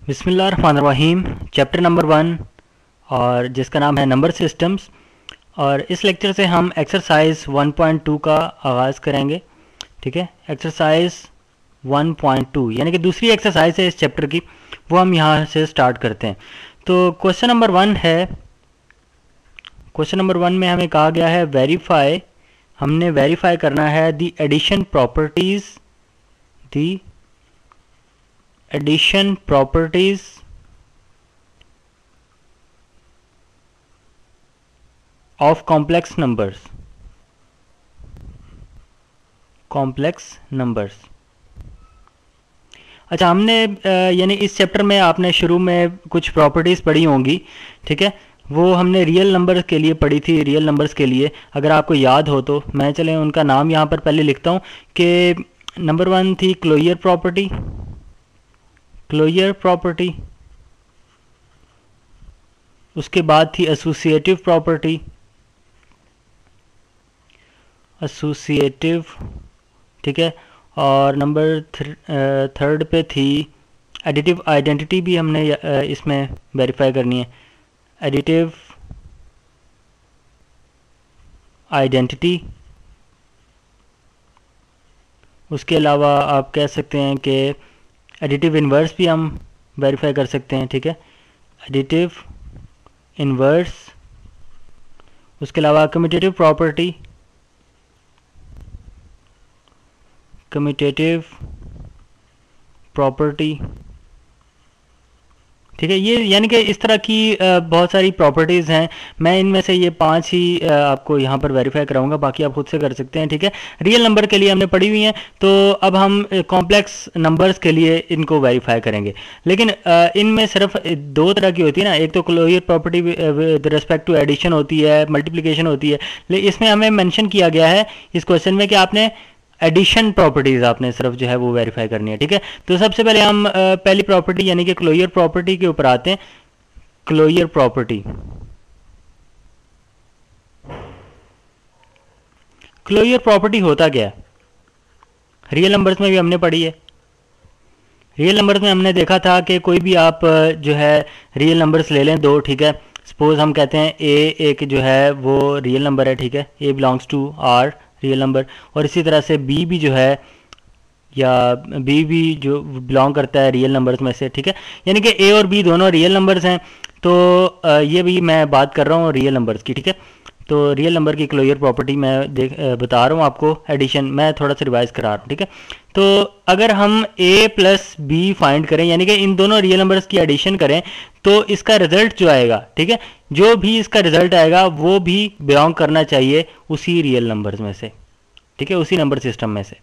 बिस्मिल्लाहिर्रहमानिर्रहीम। Chapter number 1 और जिसका नाम है नंबर सिस्टम्स। और इस लेक्चर से हम एक्सरसाइज 1.2 का आगाज़ करेंगे। ठीक है, एक्सरसाइज 1.2 यानी कि दूसरी एक्सरसाइज है इस चैप्टर की, वो हम यहाँ से स्टार्ट करते हैं। तो क्वेश्चन नंबर 1 है, क्वेश्चन नंबर 1 में हमें कहा गया है वेरीफाई, हमने वेरीफाई करना है the addition properties, the addition properties of complex numbers, complex numbers। अच्छा, हमने यानी इस चैप्टर में आपने शुरू में कुछ प्रॉपर्टीज़ पढ़ी होंगी, ठीक है, वो हमने रियल नंबर के लिए पढ़ी थी, रियल नंबर्स के लिए। अगर आपको याद हो तो मैं चलें उनका नाम यहाँ पर पहले लिखता हूँ कि नंबर 1 थी क्लोजर प्रॉपर्टी, क्लोजर प्रॉपर्टी। उसके बाद थी एसोसिएटिव प्रॉपर्टी, एसोसिएटिव, ठीक है। और नंबर थर्ड पे थी एडिटिव आइडेंटिटी, भी हमने इसमें वेरीफाई करनी है, एडिटिव आइडेंटिटी। उसके अलावा आप कह सकते हैं कि एडिटिव इन्वर्स भी हम वेरीफाई कर सकते हैं, ठीक है, एडिटिव इन्वर्स। उसके अलावा कम्यूटेटिव प्रॉपर्टी, कम्यूटेटिव प्रॉपर्टी, ठीक है। ये यानी कि इस तरह की बहुत सारी प्रॉपर्टीज़ हैं। मैं इनमें से ये 5 ही आपको यहाँ पर वेरीफाई कराऊंगा, बाकी आप खुद से कर सकते हैं, ठीक है। रियल नंबर के लिए हमने पढ़ी हुई हैं, तो अब हम कॉम्प्लेक्स नंबर्स के लिए इनको वेरीफाई करेंगे। लेकिन इनमें सिर्फ 2 तरह की होती है ना, एक तो closure property with respect to addition होती है, मल्टीप्लिकेशन होती है। लेकिन इसमें हमें मेंशन किया गया है इस क्वेश्चन में कि आपने एडिशन प्रॉपर्टीज आपने सिर्फ जो है वो वेरीफाई करनी है, ठीक है। तो सबसे पहले हम पहली प्रॉपर्टी यानी कि क्लोजर प्रॉपर्टी के ऊपर आते हैं। क्लोजर प्रॉपर्टी, क्लोजर प्रॉपर्टी होता क्या है? रियल नंबर्स में भी हमने पढ़ी है। रियल नंबर्स में हमने देखा था कि कोई भी आप जो है रियल नंबर्स ले लें 2, ठीक है। सपोज हम कहते हैं ए एक जो है वो रियल नंबर है, ठीक है, a belongs to R real number. और इसी तरह से बी भी जो है, या बी भी जो बिलोंग करता है रियल नंबर्स में से, ठीक है। यानी कि ए और बी दोनों रियल नंबर्स हैं। तो ये भी मैं बात कर रहा हूँ रियल नंबर्स की, ठीक है। तो रियल नंबर की क्लोजर प्रॉपर्टी मैं बता रहा हूँ आपको, एडिशन मैं थोड़ा सा रिवाइज करा रहा हूँ, ठीक है। तो अगर हम a प्लस बी फाइंड करें यानी कि इन दोनों रियल नंबर्स की एडिशन करें, तो इसका रिजल्ट जो आएगा, ठीक है, जो भी इसका रिजल्ट आएगा वो भी बिलोंग करना चाहिए उसी रियल नंबर्स में से, ठीक है, उसी नंबर सिस्टम में से।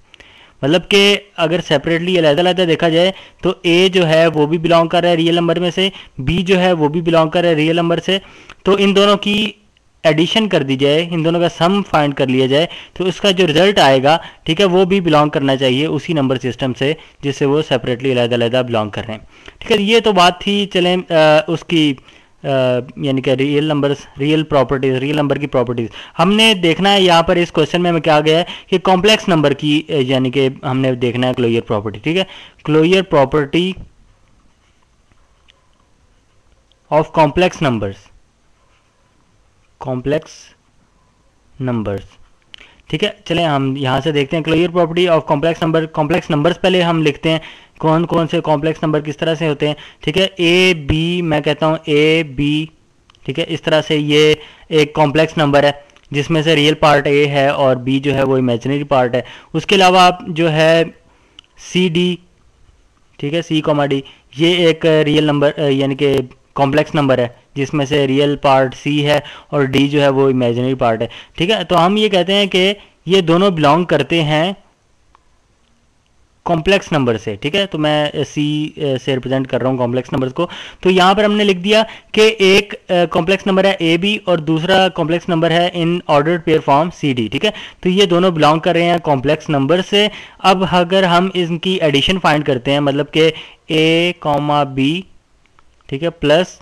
मतलब कि अगर सेपरेटली अलग-अलग देखा जाए तो a जो है वो भी बिलोंग कर रहा है रियल नंबर में से, b जो है वो भी बिलोंग कर रहा है रियल नंबर से। तो इन दोनों की एडिशन कर दी जाए, इन दोनों का सम फाइंड कर लिया जाए, तो इसका जो रिजल्ट आएगा, ठीक है, वो भी बिलोंग करना चाहिए उसी नंबर सिस्टम से जिससे वो सेपरेटली अलग-अलग बिलोंग कर रहे हैं, ठीक है। ये तो बात थी, चलें उसकी यानी कि real numbers, real properties, real number की प्रॉपर्टीज हमने देखना है। यहाँ पर इस क्वेश्चन में हमें क्या गया है कि कॉम्प्लेक्स नंबर की यानी कि हमने देखना है क्लोजर प्रॉपर्टी, ठीक है, closure property of complex numbers, complex numbers, ठीक है। चलें हम यहाँ से देखते हैं closure property of complex number. Complex numbers पहले हम लिखते हैं, कौन कौन से कॉम्प्लेक्स नंबर किस तरह से होते हैं, ठीक है। ए बी, मैं कहता हूँ ए बी, ठीक है, इस तरह से ये एक कॉम्प्लेक्स नंबर है जिसमें से रियल पार्ट ए है और बी जो है वो इमेजिनरी पार्ट है। उसके अलावा आप जो है सी डी, ठीक है, सी कॉमा डी, ये एक रियल नंबर यानी कि कॉम्प्लेक्स नंबर है जिसमें से रियल पार्ट सी है और डी जो है वो इमेजिनरी पार्ट है, ठीक है। तो हम ये कहते हैं कि ये दोनों बिलोंग करते हैं कॉम्प्लेक्स नंबर से, ठीक है। तो मैं सी से रिप्रेजेंट कर रहा हूँ कॉम्प्लेक्स नंबर्स को। तो यहाँ पर हमने लिख दिया कि एक कॉम्प्लेक्स नंबर है ए बी और दूसरा कॉम्प्लेक्स नंबर है in ordered pair form C D, ठीक है। तो ये दोनों बिलोंग कर रहे हैं कॉम्प्लेक्स नंबर से। अब अगर हम इनकी एडिशन फाइंड करते हैं, मतलब कि ए कॉमा बी, ठीक है, प्लस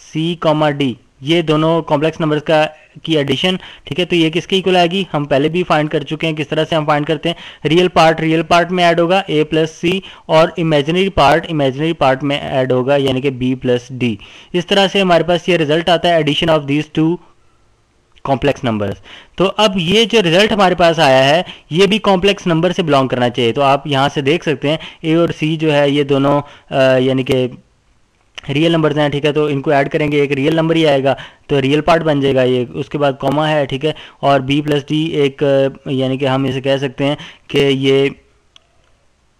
सी कॉमा डी, ये दोनों कॉम्प्लेक्स नंबर्स का की एडिशन, ठीक है, तो ये किसके इक्वल आएगी, हम पहले भी फाइंड कर चुके हैं। किस तरह से हम फाइंड करते हैं, रियल पार्ट में ऐड होगा a प्लस सी, और इमेजिनरी पार्ट में ऐड होगा यानी कि b प्लस डी। इस तरह से हमारे पास ये रिजल्ट आता है addition of these two complex numbers. तो अब ये जो रिजल्ट हमारे पास आया है ये भी कॉम्प्लेक्स नंबर से बिलोंग करना चाहिए। तो आप यहाँ से देख सकते हैं ए और सी जो है ये दोनों यानी कि रियल नंबर्स हैं, ठीक है, तो इनको ऐड करेंगे एक रियल नंबर ही आएगा, तो रियल पार्ट बन जाएगा ये। उसके बाद कॉमा है, ठीक है, और b प्लस डी एक यानी कि हम इसे कह सकते हैं कि ये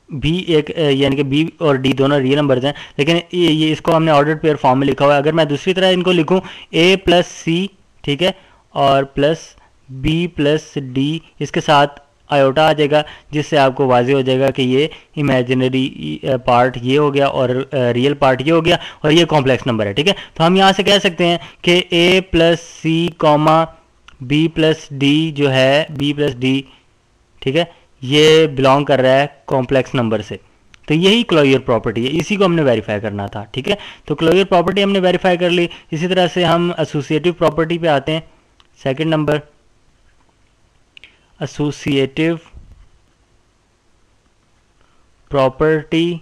भी एक यानी कि b और d दोनों रियल नंबर्स हैं, लेकिन ये इसको हमने ऑर्डर्ड पेयर फॉर्म में लिखा हुआ है। अगर मैं दूसरी तरह इनको लिखूं a प्लस सी, ठीक है, और प्लस b प्लस डी, इसके साथ आयोटा आ जाएगा, जिससे आपको वाजे हो जाएगा कि ये इमेजिनरी पार्ट ये हो गया और रियल पार्ट ये हो गया और ये कॉम्प्लेक्स नंबर है, ठीक है। तो हम यहाँ से कह सकते हैं कि a plus C comma b plus d जो है b प्लस डी, ठीक है, ये बिलोंग कर रहा है कॉम्प्लेक्स नंबर से। तो यही क्लोजर प्रॉपर्टी है, इसी को हमने वेरीफाई करना था, ठीक है। तो क्लोजर प्रॉपर्टी हमने वेरीफाई कर ली। इसी तरह से हम एसोसिएटिव प्रॉपर्टी पे आते हैं। Second number, associative property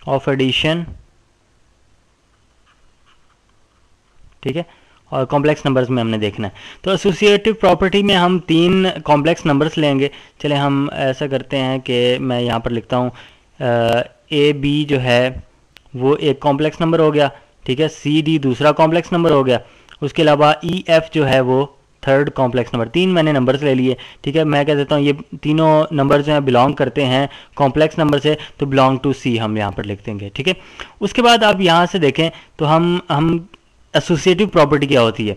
of addition, ठीक है, और कॉम्प्लेक्स नंबर्स में हमने देखना है। तो एसोसिएटिव प्रॉपर्टी में हम तीन कॉम्प्लेक्स नंबर्स लेंगे। चले हम ऐसा करते हैं कि मैं यहाँ पर लिखता हूँ ए बी जो है वो एक कॉम्प्लेक्स नंबर हो गया, ठीक है, सी डी दूसरा कॉम्प्लेक्स नंबर हो गया, उसके अलावा ई एफ जो है वो थर्ड कॉम्प्लेक्स नंबर। तीन मैंने नंबर्स ले लिए, ठीक है। मैं कह देता हूँ ये तीनों नंबर जो हैं बिलोंग करते हैं कॉम्प्लेक्स नंबर से, तो बिलोंग टू सी हम यहाँ पर लिख देंगे, ठीक है। उसके बाद आप यहाँ से देखें तो हम एसोसिएटिव प्रॉपर्टी क्या होती है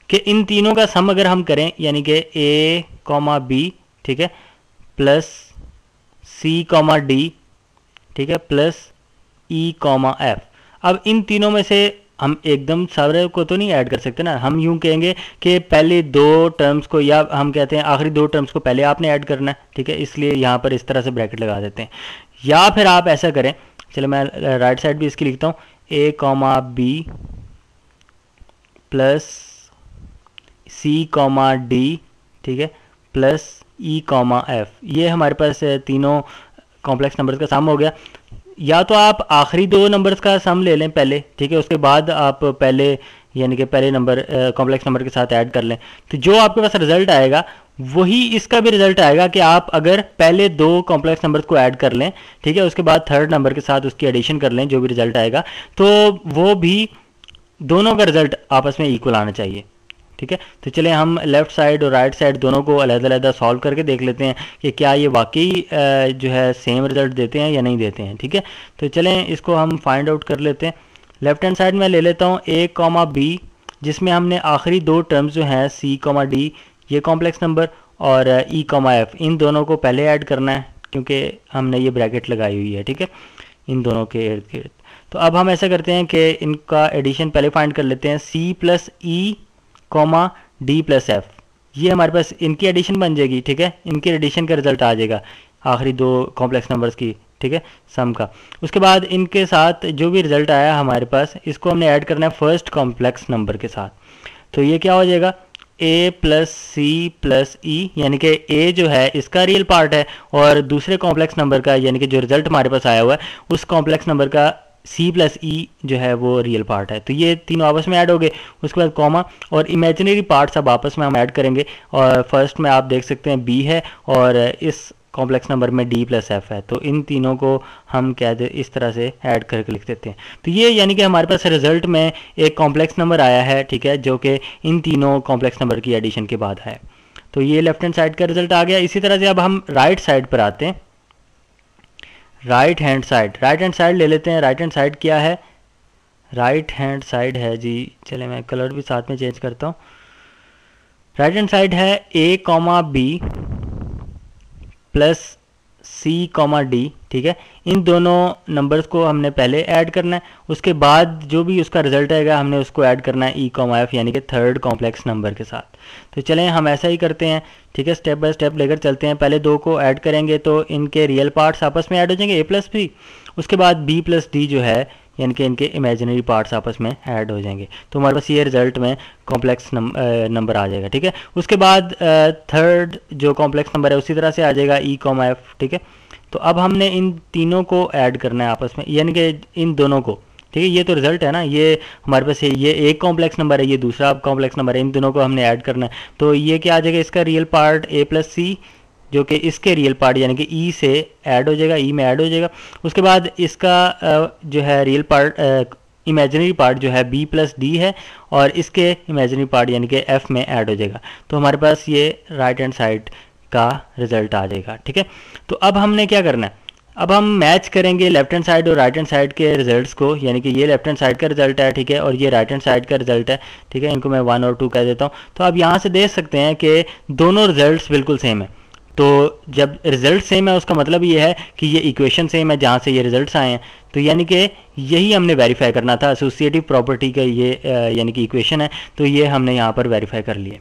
कि इन तीनों का सम अगर हम करें यानी कि ए कॉमा बी, ठीक है, प्लस सी कॉमा डी, ठीक है, प्लस ई कॉमा एफ। अब इन तीनों में से हम एकदम सारे को तो नहीं ऐड कर सकते ना, हम यूं कहेंगे कि पहले दो टर्म्स को, या हम कहते हैं आखिरी दो टर्म्स को पहले आपने ऐड करना है, ठीक है, इसलिए यहाँ पर इस तरह से ब्रैकेट लगा देते हैं। या फिर आप ऐसा करें, चलो मैं राइट साइड भी इसकी लिखता हूँ, ए कॉमा बी प्लस सी कॉमा डी, ठीक है, प्लस ई कॉमा एफ। ये हमारे पास तीनों कॉम्प्लेक्स नंबर्स का सम हो गया। या तो आप आखिरी दो नंबर्स का सम ले लें पहले, ठीक है, उसके बाद आप पहले यानी कि पहले नंबर कॉम्प्लेक्स नंबर के साथ ऐड कर लें, तो जो आपके पास रिजल्ट आएगा वही इसका भी रिजल्ट आएगा कि आप अगर पहले दो कॉम्प्लेक्स नंबर्स को ऐड कर लें, ठीक है, उसके बाद थर्ड नंबर के साथ उसकी एडिशन कर लें, जो भी रिजल्ट आएगा तो वो भी दोनों का रिजल्ट आपस में इक्वल आना चाहिए, ठीक है। तो चले हम लेफ्ट साइड और राइट साइड दोनों को अलग-अलग सॉल्व करके देख लेते हैं कि क्या ये वाकई जो है सेम रिजल्ट देते हैं या नहीं देते हैं, ठीक है। तो चलें इसको हम फाइंड आउट कर लेते हैं। लेफ्ट हैंड साइड में ले लेता हूँ ए कॉमा बी, जिसमें हमने आखिरी दो टर्म्स जो हैं सी कॉमा डी ये कॉम्प्लेक्स नंबर और ई कॉमा एफ, इन दोनों को पहले ऐड करना है क्योंकि हमने ये ब्रैकेट लगाई हुई है, ठीक है, इन दोनों के इर्द गिर्द। तो अब हम ऐसा करते हैं कि इनका एडिशन पहले फाइंड कर लेते हैं, C plus e comma d plus F, ये हमारे पास इनकी एडिशन बन जाएगी, ठीक है, इनके एडिशन का रिजल्ट आ जाएगा आखिरी दो कॉम्प्लेक्स नंबर्स की, ठीक है, सम का। उसके बाद इनके साथ जो भी रिजल्ट आया हमारे पास इसको हमने ऐड करना है फर्स्ट कॉम्प्लेक्स नंबर के साथ। तो ये क्या हो जाएगा, ए प्लस सी प्लस ई, यानी कि ए जो है इसका रियल पार्ट है और दूसरे कॉम्प्लेक्स नंबर का यानी कि जो रिजल्ट हमारे पास आया हुआ है उस कॉम्प्लेक्स नंबर का सी प्लस ई जो है वो रियल पार्ट है। तो ये तीनों आपस में ऐड हो गए। उसके बाद कॉमा और इमेजिनरी पार्ट्स अब आपस में हम ऐड करेंगे, और फर्स्ट में आप देख सकते हैं बी है और इस कॉम्प्लेक्स नंबर में डी प्लस एफ है, तो इन तीनों को हम क्या दे इस तरह से ऐड करके लिख देते हैं। तो ये यानी कि हमारे पास रिजल्ट में एक कॉम्प्लेक्स नंबर आया है, ठीक है, जो कि इन तीनों कॉम्प्लेक्स नंबर की एडिशन के बाद है। तो ये लेफ्ट हैंड साइड का रिजल्ट आ गया। इसी तरह से अब हम राइट साइड पर आते हैं। राइट हैंड साइड ले लेते हैं। राइट हैंड साइड क्या है, राइट हैंड साइड है जी, चले मैं कलर भी साथ में चेंज करता हूँ। राइट हैंड साइड है ए कॉमा बी प्लस सी कॉमा डी, ठीक है, इन दोनों नंबर्स को हमने पहले ऐड करना है, उसके बाद जो भी उसका रिजल्ट आएगा हमने उसको ऐड करना है ई कॉमा एफ यानी कि थर्ड कॉम्प्लेक्स नंबर के साथ। तो चलें हम ऐसा ही करते हैं, ठीक है, स्टेप बाय स्टेप लेकर चलते हैं। पहले दो को ऐड करेंगे तो इनके रियल पार्ट्स आपस में ऐड हो जाएंगे, ए प्लस बी, उसके बाद बी प्लस डी जो है यानी कि इनके इमेजिनरी पार्ट्स आपस में ऐड हो जाएंगे, तो हमारे पास ये रिजल्ट में कॉम्प्लेक्स नंबर आ जाएगा। ठीक है, उसके बाद थर्ड जो कॉम्प्लेक्स नंबर है उसी तरह से आ जाएगा ई कॉमा एफ। ठीक है, तो अब हमने इन तीनों को ऐड करना है आपस में, यानी कि इन दोनों को। ठीक है, ये तो रिजल्ट है ना, ये हमारे पास ये एक कॉम्प्लेक्स नंबर है, ये दूसरा कॉम्प्लेक्स नंबर है, इन दोनों को हमने ऐड करना है। तो ये क्या आ जाएगा, इसका रियल पार्ट ए प्लस सी, जो कि इसके रियल पार्ट यानी कि ई से ऐड हो जाएगा, ई में ऐड हो जाएगा। उसके बाद इसका जो है रियल पार्ट इमेजिनरी पार्ट जो है बी प्लस डी है, और इसके इमेजिनरी पार्ट यानी कि एफ में ऐड हो जाएगा। तो हमारे पास ये राइट हैंड साइड का रिजल्ट आ जाएगा। ठीक है, तो अब हमने क्या करना है, अब हम मैच करेंगे लेफ्ट हैंड साइड और राइट हैंड साइड के रिजल्ट्स को, यानी कि ये लेफ्ट हैंड साइड का रिजल्ट है, ठीक है, और ये राइट हैंड साइड का रिजल्ट है। ठीक है, इनको मैं 1 और 2 कह देता हूँ। तो आप यहाँ से देख सकते हैं कि दोनों रिजल्ट्स बिल्कुल सेम है। तो जब रिजल्ट सेम है उसका मतलब ये है कि ये इक्वेशन सेम है जहाँ से ये रिजल्ट्स आए हैं, तो यानी कि यही हमने वेरीफाई करना था, एसोसिएटिव प्रॉपर्टी का ये यानी कि इक्वेशन है, तो ये हमने यहाँ पर वेरीफाई कर लिए।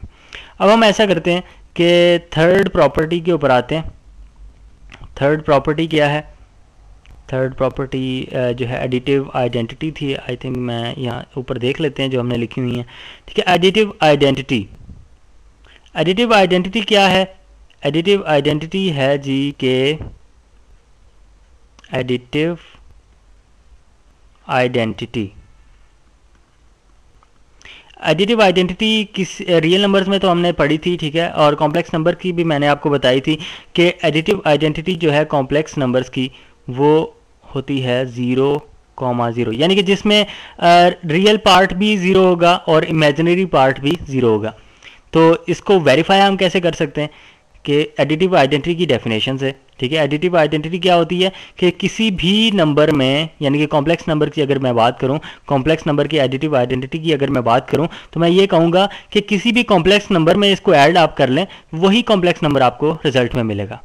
अब हम ऐसा करते हैं कि थर्ड प्रॉपर्टी के ऊपर आते हैं। थर्ड प्रॉपर्टी क्या है, थर्ड प्रॉपर्टी जो है एडिटिव आइडेंटिटी थी, आई थिंक मैं यहाँ ऊपर देख लेते हैं जो हमने लिखी हुई है। ठीक है, एडिटिव आइडेंटिटी। एडिटिव आइडेंटिटी क्या है, एडिटिव आइडेंटिटी है जी के एडिटिव आइडेंटिटी, एडिटिव आइडेंटिटी किस रियल नंबर्स में तो हमने पढ़ी थी, ठीक है, और कॉम्प्लेक्स नंबर की भी मैंने आपको बताई थी कि एडिटिव आइडेंटिटी जो है कॉम्प्लेक्स नंबर्स की वो होती है 0,0, यानी कि जिसमें रियल पार्ट भी 0 होगा और इमेजिनरी पार्ट भी 0 होगा। तो इसको वेरीफाई हम कैसे कर सकते हैं कि एडिटिव आइडेंटिटी की डेफिनेशन से। ठीक है, एडिटिव आइडेंटिटी क्या होती है कि किसी भी नंबर में, यानी कि कॉम्प्लेक्स नंबर की अगर मैं बात करूं, कॉम्प्लेक्स नंबर की एडिटिव आइडेंटिटी की अगर मैं बात करूं, तो मैं ये कहूंगा कि किसी भी कॉम्प्लेक्स नंबर में इसको ऐड आप कर लें, वही कॉम्प्लेक्स नंबर आपको रिजल्ट में मिलेगा।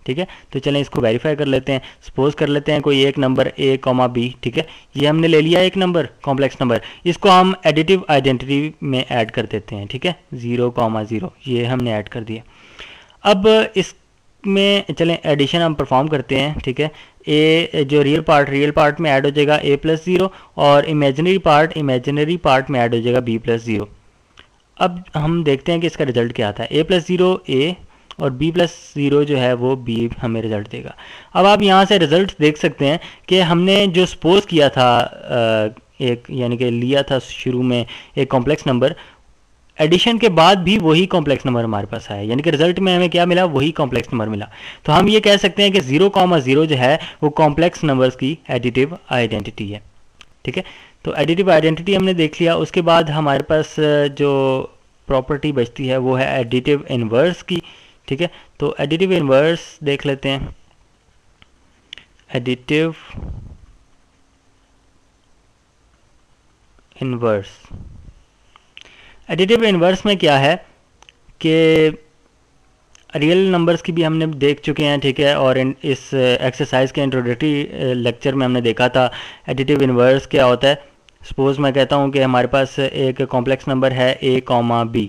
ठीक है, तो चलें इसको वेरीफाई कर लेते हैं। सपोज कर लेते हैं कोई एक नंबर ए कॉमा बी, ठीक है, ये हमने ले लिया एक नंबर कॉम्प्लेक्स नंबर, इसको हम एडिटिव आइडेंटिटी में ऐड कर देते हैं। ठीक है, 0,0 ये हमने ऐड कर दिया। अब इसमें चलें एडिशन हम परफॉर्म करते हैं। ठीक है, ए जो रियल पार्ट में ऐड हो जाएगा a प्लस 0, और इमेजिनरी पार्ट में ऐड हो जाएगा b प्लस 0। अब हम देखते हैं कि इसका रिजल्ट क्या आता है। a प्लस 0 a और b प्लस 0 जो है वो b हमें रिजल्ट देगा। अब आप यहाँ से रिजल्ट देख सकते हैं कि हमने जो सपोज किया था एक, यानी कि लिया था शुरू में एक कॉम्प्लेक्स नंबर, एडिशन के बाद भी वही कॉम्प्लेक्स नंबर हमारे पास आया, यानी कि रिजल्ट में हमें क्या मिला, वही कॉम्प्लेक्स नंबर मिला। तो हम ये कह सकते हैं कि 0,0 जो है वो कॉम्प्लेक्स नंबर्स की एडिटिव आइडेंटिटी है। ठीक है, तो एडिटिव आइडेंटिटी हमने देख लिया। उसके बाद हमारे पास जो प्रॉपर्टी बचती है वो है एडिटिव इनवर्स की। ठीक है, तो एडिटिव इनवर्स देख लेते हैं। एडिटिव इनवर्स, एडिटिव इनवर्स में क्या है कि रियल नंबर्स की भी हमने देख चुके हैं। ठीक है, और इस एक्सरसाइज के इंट्रोडक्टरी लेक्चर में हमने देखा था एडिटिव इनवर्स क्या होता है। सपोज मैं कहता हूँ कि हमारे पास एक कॉम्प्लेक्स नंबर है a कॉमा b।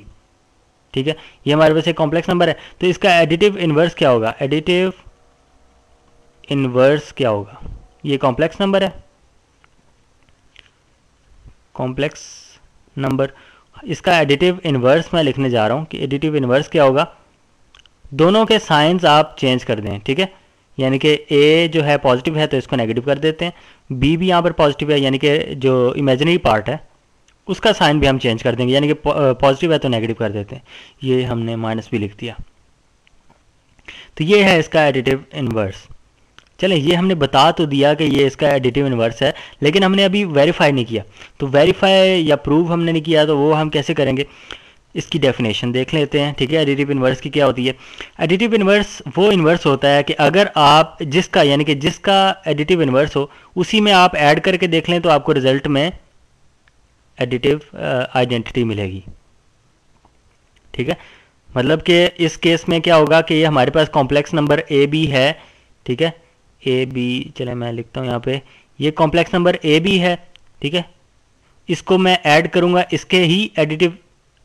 ठीक है, ये हमारे पास एक कॉम्प्लेक्स नंबर है, तो इसका एडिटिव इनवर्स क्या होगा, एडिटिव इनवर्स क्या होगा, ये कॉम्प्लेक्स नंबर है, कॉम्प्लेक्स नंबर, इसका एडिटिव इनवर्स मैं लिखने जा रहा हूँ कि एडिटिव इनवर्स क्या होगा, दोनों के साइंस आप चेंज कर दें। ठीक है, यानी कि a जो है पॉजिटिव है तो इसको नेगेटिव कर देते हैं, b भी यहाँ पर पॉजिटिव है, यानी कि जो इमेजिनरी पार्ट है उसका साइन भी हम चेंज कर देंगे, यानी कि पॉजिटिव है तो नेगेटिव कर देते हैं, ये हमने माइनस भी लिख दिया। तो ये है इसका एडिटिव इनवर्स। चलें, ये हमने बता तो दिया कि ये इसका एडिटिव इनवर्स है, लेकिन हमने अभी वेरीफाई नहीं किया। तो वेरीफाई या प्रूव हमने नहीं किया, तो वो हम कैसे करेंगे, इसकी डेफिनेशन देख लेते हैं। ठीक है, एडिटिव इनवर्स की क्या होती है। एडिटिव इनवर्स वो इनवर्स होता है कि अगर आप जिसका, यानी कि जिसका एडिटिव इनवर्स हो उसी में आप ऐड करके देख लें तो आपको रिजल्ट में एडिटिव आइडेंटिटी मिलेगी। ठीक है, मतलब कि इस केस में क्या होगा कि ये हमारे पास कॉम्प्लेक्स नंबर ए बी है। ठीक है, ए बी, चले मैं लिखता हूँ यहाँ पे, ये कॉम्प्लेक्स नंबर ए बी है। ठीक है, इसको मैं ऐड करूँगा इसके ही एडिटिव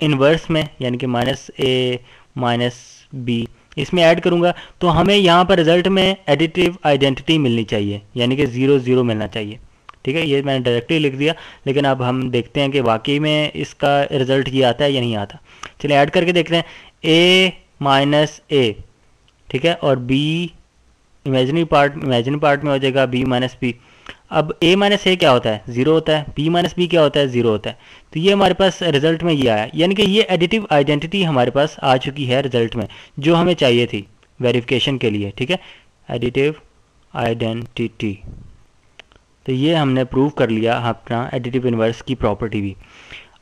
इनवर्स में, यानी कि माइनस ए माइनस बी, इसमें ऐड करूँगा तो हमें यहाँ पर रिजल्ट में एडिटिव आइडेंटिटी मिलनी चाहिए, यानी कि 0,0 मिलना चाहिए। ठीक है, ये मैंने डायरेक्टली लिख दिया, लेकिन अब हम देखते हैं कि वाकई में इसका रिजल्ट ये आता है या नहीं आता। चलिए ऐड करके देखते हैं, a माइनस ए, ठीक है, और b इमेजिनरी पार्ट में हो जाएगा b माइनस बी। अब a माइनस ए क्या होता है, 0 होता है, b माइनस बी क्या होता है, 0 होता है। तो ये हमारे पास रिजल्ट में ये आया, यानी कि ये एडिटिव आइडेंटिटी हमारे पास आ चुकी है रिजल्ट में, जो हमें चाहिए थी वेरिफिकेशन के लिए, ठीक है, एडिटिव आइडेंटिटी। तो ये हमने प्रूव कर लिया अपना एडिटिव इन्वर्स की प्रॉपर्टी भी।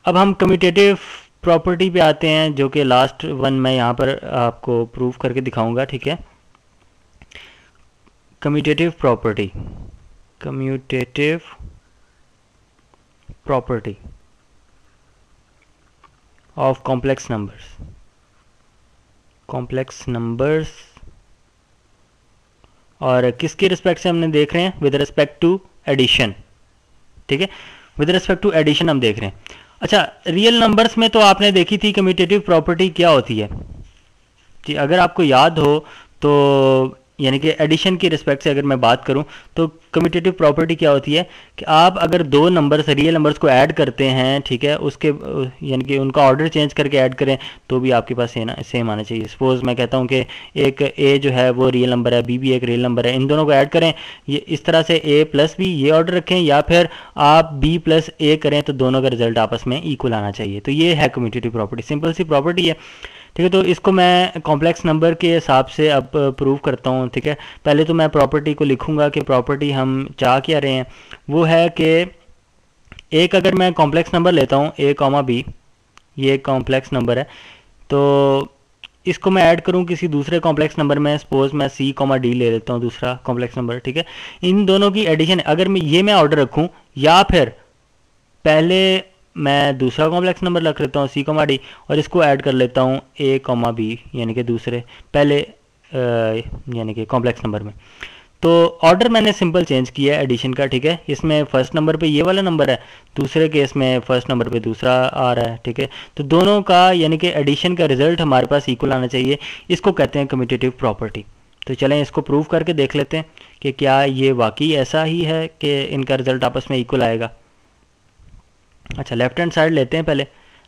अब हम कम्यूटेटिव प्रॉपर्टी पे आते हैं, जो कि लास्ट वन मैं यहाँ पर आपको प्रूव करके दिखाऊंगा, ठीक है। Commutative property of complex numbers, और किसके रिस्पेक्ट से हमने देख रहे हैं, विद रिस्पेक्ट टू एडिशन, ठीक है, विद रिस्पेक्ट टू एडिशन हम देख रहे हैं। अच्छा, रियल नंबर्स में तो आपने देखी थी कम्यूटेटिव प्रॉपर्टी क्या होती है जी, अगर आपको याद हो तो, यानी कि एडिशन की रिस्पेक्ट से अगर मैं बात करूं तो कम्यूटेटिव प्रॉपर्टी क्या होती है कि आप अगर दो नंबर्स, रियल नंबर्स को ऐड करते हैं, ठीक है, उसके यानी कि उनका ऑर्डर चेंज करके ऐड करें तो भी आपके पास सेम आना चाहिए। सपोज मैं कहता हूं कि एक a जो है वो रियल नंबर है, b भी एक रियल नंबर है, इन दोनों को ऐड करें, ये इस तरह से a प्लस b ये ऑर्डर रखें, या फिर आप b प्लस a करें तो दोनों का रिजल्ट आपस में इक्वल आना चाहिए। तो ये है कम्यूटेटिव प्रॉपर्टी, सिंपल सी प्रॉपर्टी है, ठीक है। तो इसको मैं कॉम्प्लेक्स नंबर के हिसाब से अब प्रूव करता हूँ, ठीक है। पहले तो मैं प्रॉपर्टी को लिखूंगा कि प्रॉपर्टी हम चाह क्या रहे हैं, वो है कि एक अगर मैं कॉम्प्लेक्स नंबर लेता हूँ a कॉमा b, ये एक कॉम्प्लेक्स नंबर है, तो इसको मैं ऐड करूँ किसी दूसरे कॉम्प्लेक्स नंबर में, सपोज मैं c कॉमा d ले लेता हूँ दूसरा कॉम्प्लेक्स नंबर, ठीक है। इन दोनों की एडिशन अगर मैं ऑर्डर रखूँ, या फिर पहले मैं दूसरा कॉम्प्लेक्स नंबर रख लेता हूँ c कॉमा डी, और इसको ऐड कर लेता हूँ a कॉमा बी, यानी कि दूसरे पहले यानी कि कॉम्प्लेक्स नंबर में। तो ऑर्डर मैंने सिंपल चेंज किया है एडिशन का, ठीक है। इसमें फर्स्ट नंबर पे ये वाला नंबर है, दूसरे केस में फर्स्ट नंबर पे दूसरा आ रहा है, ठीक है। तो दोनों का यानी कि एडिशन का रिजल्ट हमारे पास इक्वल आना चाहिए, इसको कहते हैं कम्यूटेटिव प्रॉपर्टी। तो चलें इसको प्रूव करके देख लेते हैं कि क्या ये वाकई ऐसा ही है कि इनका रिजल्ट आपस में इक्वल आएगा। अच्छा, लेफ्ट हैंड साइड लेते हैं पहले,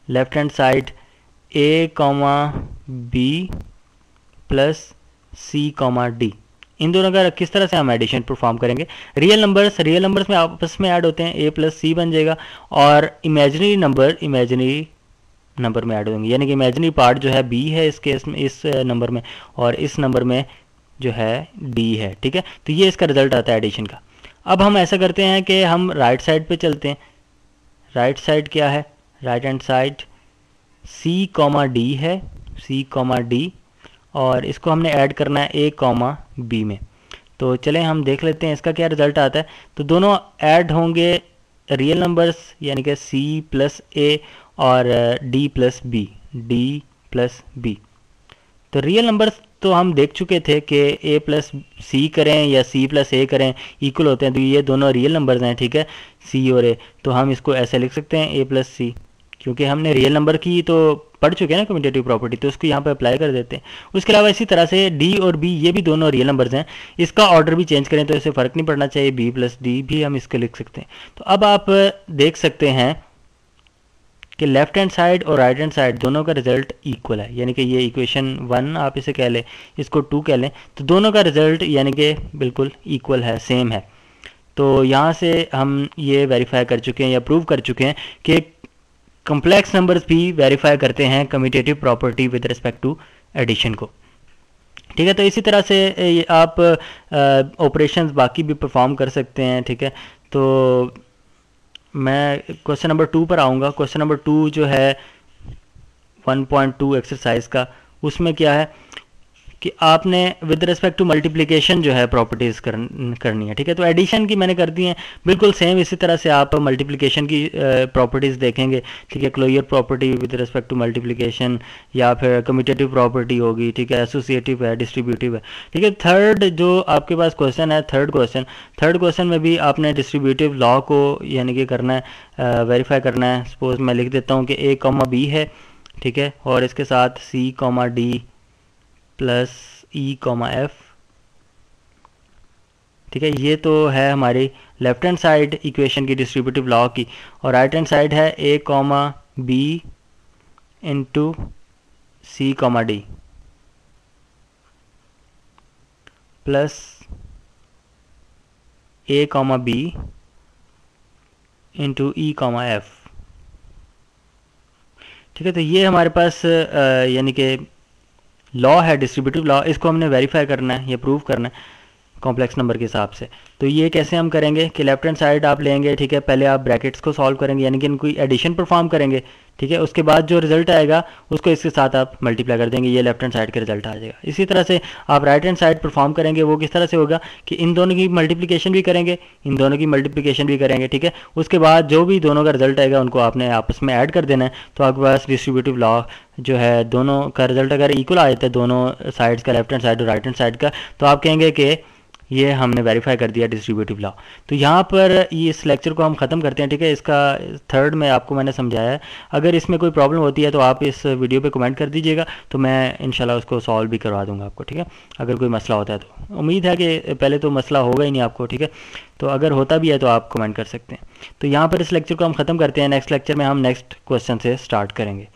left hand side a comma B plus C comma D, इन दोनों का किस तरह से हम एडिशन परफॉर्म करेंगे। रियल नंबर्स में आपस में ऐड होते हैं, a प्लस सी बन जाएगा, और इमेजिनरी नंबर में ऐड होंगे, यानी कि इमेजिनरी पार्ट जो है b है इस केस में, इस नंबर में, और इस नंबर में जो है d है, ठीक है। तो ये इसका रिजल्ट आता है एडिशन का। अब हम ऐसा करते हैं कि हम राइट साइड पे चलते हैं। राइट साइड क्या है, right hand side c comma D है, c कॉमा डी, और इसको हमने ऐड करना है a कॉमा बी में। तो चलें हम देख लेते हैं इसका क्या रिजल्ट आता है। तो दोनों ऐड होंगे रियल नंबर्स, यानी कि c प्लस a और d प्लस b। तो रियल नंबर्स तो हम देख चुके थे कि a प्लस सी करें या c प्लस a करें इक्वल होते हैं, तो ये दोनों रियल नंबर्स हैं, ठीक है, c और a। तो हम इसको ऐसे लिख सकते हैं a प्लस सी, क्योंकि हमने रियल नंबर की तो पढ़ चुके हैं ना कम्यूटेटिव प्रॉपर्टी, तो उसको यहाँ पे अप्लाई कर देते हैं। उसके अलावा इसी तरह से d और b ये भी दोनों रियल नंबर्स हैं, इसका ऑर्डर भी चेंज करें तो इससे फ़र्क नहीं पड़ना चाहिए, b प्लस डी भी हम इसको लिख सकते हैं। तो अब आप देख सकते हैं कि लेफ्ट हैंड साइड और राइट हैंड साइड दोनों का रिजल्ट इक्वल है, यानी कि ये इक्वेशन 1 आप इसे कह लें, इसको 2 कह लें, तो दोनों का रिजल्ट यानी कि बिल्कुल इक्वल है, सेम है। तो यहाँ से हम ये वेरीफाई कर चुके हैं या प्रूव कर चुके हैं कि कम्प्लेक्स नंबर्स भी वेरीफाई करते हैं commutative property with respect to addition को, ठीक है। तो इसी तरह से आप ऑपरेशंस बाकी भी परफॉर्म कर सकते हैं, ठीक है। तो मैं क्वेश्चन नंबर 2 पर आऊँगा। क्वेश्चन नंबर 2 जो है 1.2 एक्सरसाइज का, उसमें क्या है कि आपने विद रिस्पेक्ट टू मल्टीप्लिकेशन जो है प्रॉपर्टीज़ करनी है, ठीक है। तो एडिशन की मैंने कर दी है बिल्कुल सेम, इसी तरह से आप मल्टीप्लिकेशन की प्रॉपर्टीज़ देखेंगे, ठीक है। Closure property with respect to multiplication, या फिर कम्यूटेटिव प्रॉपर्टी होगी, ठीक है, एसोसिएटिव है, डिस्ट्रीब्यूटिव है, ठीक है। थर्ड जो आपके पास क्वेश्चन है, थर्ड क्वेश्चन में भी आपने डिस्ट्रीब्यूटिव लॉ को यानी कि करना है, वेरीफाई करना है। सपोज मैं लिख देता हूँ कि a कॉमा बी है, ठीक है, और इसके साथ c comma d plus e comma f, ठीक है। ये तो है हमारी लेफ्ट हैंड साइड इक्वेशन की डिस्ट्रीब्यूटिव लॉ की, और राइट हैंड साइड है a comma b into c comma d plus a comma b into e comma f. ठीक है, तो ये हमारे पास यानी कि लॉ है, डिस्ट्रीब्यूटिव लॉ। इसको हमने वेरीफाई करना है या प्रूव करना है कॉम्प्लेक्स नंबर के हिसाब से। तो ये कैसे हम करेंगे कि लेफ्ट हैंड साइड आप लेंगे, ठीक है, पहले आप ब्रैकेट्स को सॉल्व करेंगे यानी कि इनको एडिशन परफॉर्म करेंगे, ठीक है, उसके बाद जो रिजल्ट आएगा उसको इसके साथ आप मल्टीप्लाई कर देंगे, ये लेफ्ट हैंड साइड का रिजल्ट आ जाएगा। इसी तरह से आप राइट हैंड साइड परफॉर्म करेंगे, वो किस तरह से होगा कि इन दोनों की मल्टीप्लिकेशन भी करेंगे, इन दोनों की मल्टीप्लिकेशन भी करेंगे, ठीक है, उसके बाद जो भी दोनों का रिजल्ट आएगा उनको आपने आपस में ऐड कर देना है। तो आपके पास डिस्ट्रीब्यूटिव लॉ जो है दोनों का रिजल्ट अगर इक्वल आ जाता है, दोनों साइड्स का, लेफ्ट हैंड साइड और राइट हैंड साइड का, तो आप कहेंगे कि ये हमने वेरीफाई कर दिया डिस्ट्रीब्यूटिव लॉ। तो यहाँ पर ये इस लेक्चर को हम ख़त्म करते हैं, ठीक है। इसका थर्ड में आपको मैंने समझाया है, अगर इसमें कोई प्रॉब्लम होती है तो आप इस वीडियो पे कमेंट कर दीजिएगा, तो मैं इंशाल्लाह उसको सॉल्व भी करवा दूंगा आपको, ठीक है। अगर कोई मसला होता है तो उम्मीद है कि पहले तो मसला होगा ही नहीं आपको, ठीक है, तो अगर होता भी है तो आप कमेंट कर सकते हैं। तो यहाँ पर इस लेक्चर को हम ख़त्म करते हैं, नेक्स्ट लेक्चर में हम नेक्स्ट क्वेश्चन से स्टार्ट करेंगे।